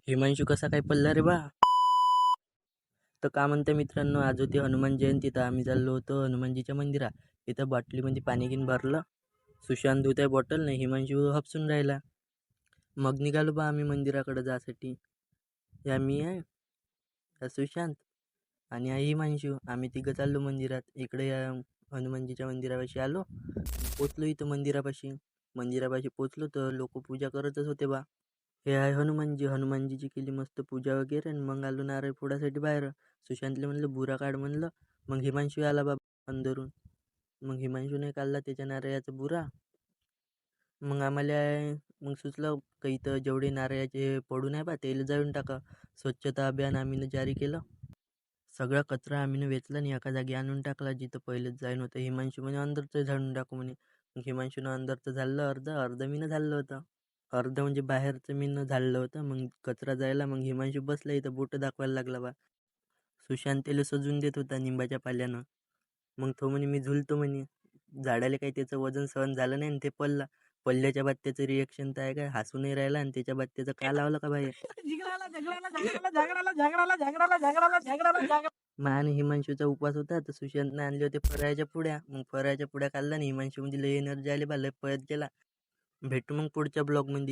हिमांशू कसा काय पडला रे बा. तर का म्हणते मित्रांनो, आज होती हनुमान जयंती. तर आम्ही चाललो होतो हनुमानजीच्या मंदिरात. इथं बाटलीमध्ये पाणी घेऊन भरलं. सुशांत धुत आहे बॉटल, नाही हिमांशू हपसून राहिला. मग निघालो बा आम्ही मंदिराकडे जासाठी. या मी आहे, या सुशांत आणि हा हिमांशू. आम्ही तिघं चाललो मंदिरात. इकडे या हनुमानजीच्या मंदिरापाशी आलो. पोचलो इथं मंदिरापाशी पोचलो तर लोक पूजा करतच होते बा. हे आहे हनुमानजीची केली मस्त पूजा वगैरे. आणि मग आलो नारळ फोडासाठी बाहेर. सुशांतले म्हणलं बुरा काढ म्हणलं. मग हिमांशू आला बाबा अंदरून. मग हिमांशूने काढला त्याच्या नारळाचा बुरा. मग आम्हाला मग सुचलं काही तर जेवढे नारळाचे पडून आहे बा तेल जाळून टाका. स्वच्छता अभियान आम्ही जारी केलं. सगळा कचरा आम्ही वेचला आणि एका जागी आणून टाकला जिथं पहिलेच जाईन होतं. हिमांशू म्हणे अंदरचं झाडून टाकू म्हणे. मग हिमांशूनं अंदरचं झालं अर्ध मीनं झालं होतं. अर्ध म्हणजे बाहेरचं मीनं झालं होतं. मग कचरा जायला मग हिमांशू बसला इथं बोटं दाखवायला लागला बा. सुशांत त्याला सजून देत होता निंबाच्या पाल्यानं. मग तो म्हणे मी झुलतो म्हणे. झाडाला काही त्याचं वजन सहन झालं नाही आणि ते पडल्याच्या बाद त्याचं रिएक्शन तर आहे काय, हसू नाही राहिला. आणि त्याच्या बाद त्याचं काय लावलं का बाहेर. मान हिमांशूचा उपवास होता तर सुशांतने आणले होते फराळाच्या पुड्या. मग फराळाच्या पुड्या खाल्ल्या आणि हिमांशू मध्ये लय एनर्जी आली बा, लय पळत गेला. भेटू मग पुढच्या ब्लॉग मध्ये.